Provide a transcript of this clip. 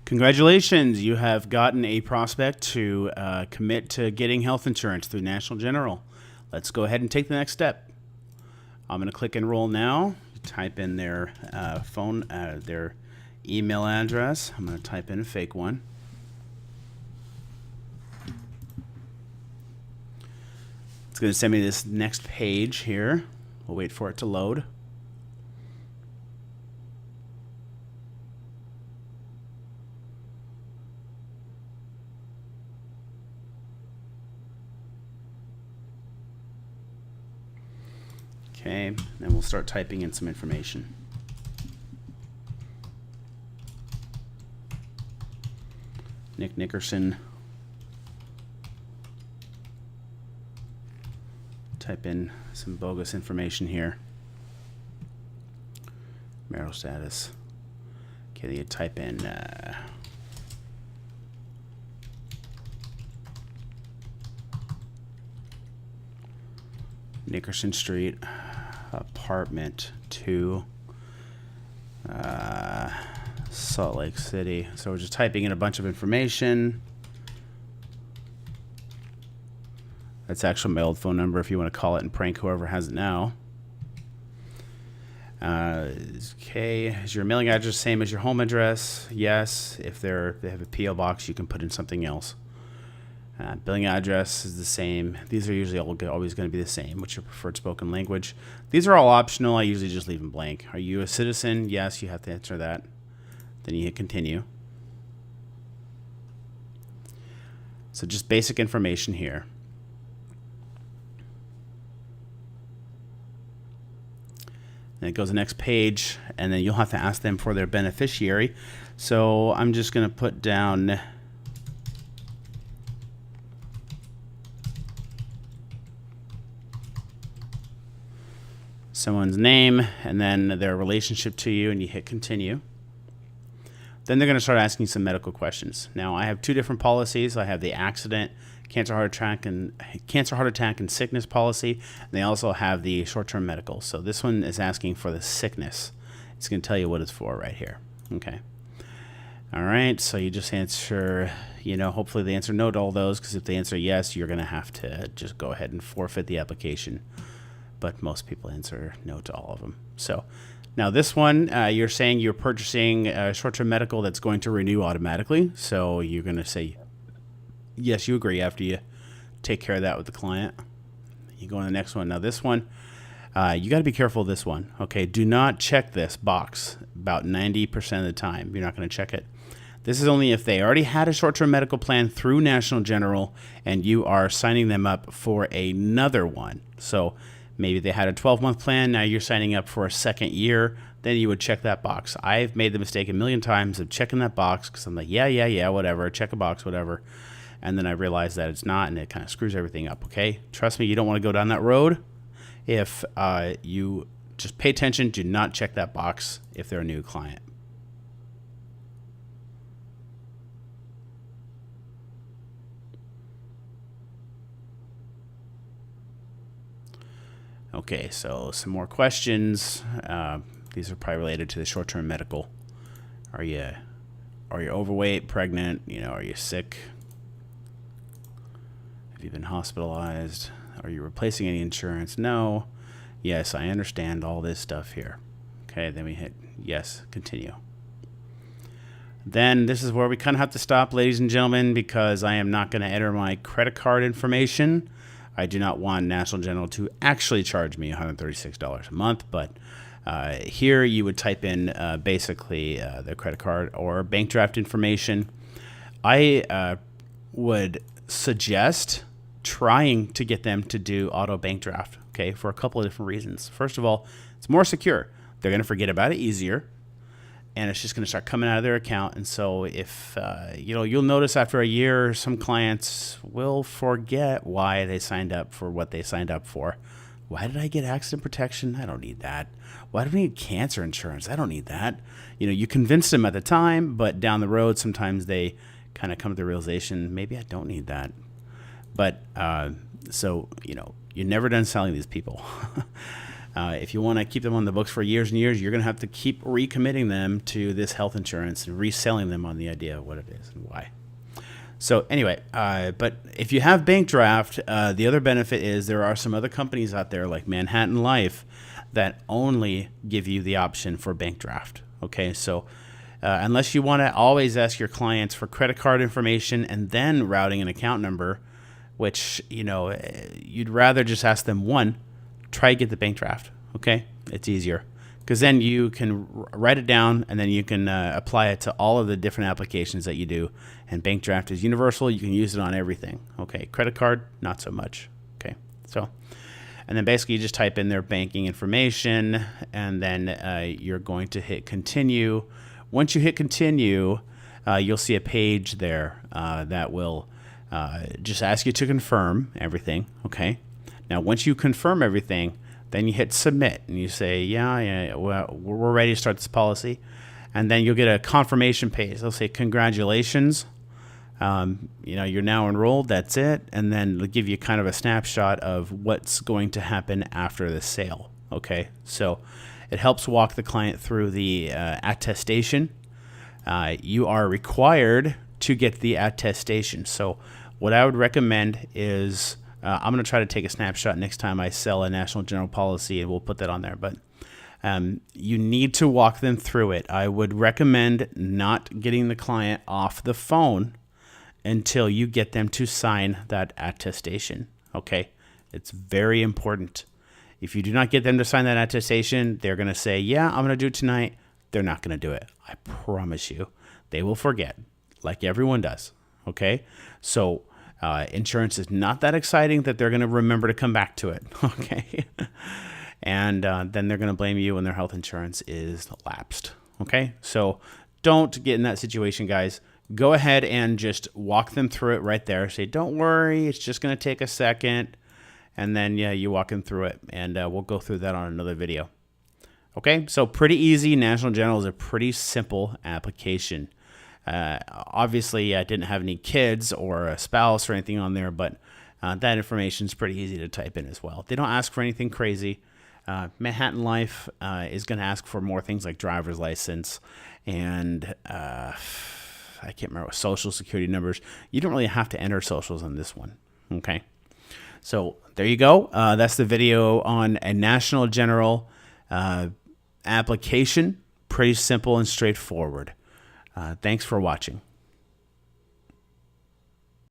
Congratulations, you have gotten a prospect to commit to getting health insurance through National General. Let's go ahead and take the next step. I'm going to click enroll now. Type in their their email address. I'm going to type in a fake one. It's going to send me this next page here. We'll wait for it to load. Okay, then we'll start typing in some information. Nick Nickerson. Type in some bogus information here. Marital status. Okay, then you type in Nickerson Street, apartment 2, Salt Lake City. So we're just typing in a bunch of information. That's actually my old phone number if you want to call it and prank whoever has it now. Okay, is your mailing address same as your home address? Yes. If they have a P.O. box, you can put in something else. Billing address is the same. These are usually always going to be the same. What's your preferred spoken language? These are all optional. I usually just leave them blank. Are you a citizen? Yes, you have to answer that. Then you hit continue. So just basic information here. Then it goes to the next page, and then you'll have to ask them for their beneficiary. So I'm just going to put down someone's name and then their relationship to you, and you hit continue. Then they're going to start asking some medical questions. Now, I have two different policies. I have the accident, cancer, heart attack, and sickness policy. And they also have the short-term medical. So this one is asking for the sickness. It's going to tell you what it's for right here. Okay. All right. So you just answer, hopefully they answer no to all those, because if they answer yes, you're going to have to just go ahead and forfeit the application. But most people answer no to all of them. So now this one, you're saying you're purchasing a short-term medical that's going to renew automatically. So you're going to say, yes, you agree after you take care of that with the client. You go on the next one. Now this one, you got to be careful of this one. Okay, do not check this box about 90% of the time. You're not going to check it. This is only if they already had a short-term medical plan through National General and you are signing them up for another one. So maybe they had a 12-month plan. Now you're signing up for a second year. Then you would check that box. I've made the mistake a million times of checking that box because I'm like, yeah, whatever. Check a box, whatever. And then I realize that it's not, and it kind of screws everything up, okay? Trust me, you don't want to go down that road. If you just pay attention, do not check that box if they're a new client. Okay, so some more questions. These are probably related to the short-term medical. Are you overweight, pregnant? Are you sick? Have you been hospitalized? Are you replacing any insurance? No. Yes, I understand all this stuff here. Okay, then we hit yes, continue. Then this is where we kind of have to stop, ladies and gentlemen, because I am not going to enter my credit card information. I do not want National General to actually charge me $136 a month, but here you would type in basically the credit card or bank draft information. I would suggest trying to get them to do auto bank draft, okay, for a couple of different reasons. First of all, it's more secure. They're going to forget about it easier, and it's just going to start coming out of their account. And so if, you'll notice after a year, some clients will forget why they signed up for what they signed up for. Why did I get accident protection? I don't need that. Why do I need cancer insurance? I don't need that. You convinced them at the time, but down the road, sometimes they kind of come to the realization, maybe I don't need that. But so, you're never done selling these people. If you want to keep them on the books for years and years, you're going to have to keep recommitting them to this health insurance and reselling them on the idea of what it is and why. So anyway, but if you have bank draft, the other benefit is there are some other companies out there like Manhattan Life that only give you the option for bank draft. Okay, so unless you want to always ask your clients for credit card information and then routing an account number, which, you'd rather just ask them one, try to get the bank draft. Okay, it's easier because then you can write it down and then you can apply it to all of the different applications that you do. And bank draft is universal. You can use it on everything. Okay, credit card, not so much. Okay, so, and then basically you just type in their banking information and then you're going to hit continue. Once you hit continue, you'll see a page there that will just ask you to confirm everything. Okay. Now, once you confirm everything, then you hit submit and you say, yeah, well, we're ready to start this policy. And then you'll get a confirmation page. They'll say, congratulations. You're now enrolled. That's it. And then they'll give you kind of a snapshot of what's going to happen after the sale. Okay. So it helps walk the client through the attestation. You are required to get the attestation. So what I would recommend is I'm going to try to take a snapshot next time I sell a National General policy, and we'll put that on there. But you need to walk them through it. I would recommend not getting the client off the phone until you get them to sign that attestation. Okay? It's very important. If you do not get them to sign that attestation, they're going to say, yeah, I'm going to do it tonight. They're not going to do it. I promise you. They will forget, like everyone does. Okay? So insurance is not that exciting that they're going to remember to come back to it. Okay? And then they're going to blame you when their health insurance is lapsed. Okay? So don't get in that situation, guys. Go ahead and just walk them through it right there. Say, don't worry. It's just going to take a second. And then, you walk them through it. And we'll go through that on another video. Okay? So pretty easy. National General is a pretty simple application. Obviously, I didn't have any kids or a spouse or anything on there, but that information is pretty easy to type in as well. They don't ask for anything crazy. Manhattan Life is going to ask for more things like driver's license and I can't remember, social security numbers. You don't really have to enter socials on this one. Okay. So there you go. That's the video on a National General application. Pretty simple and straightforward. Thanks for watching.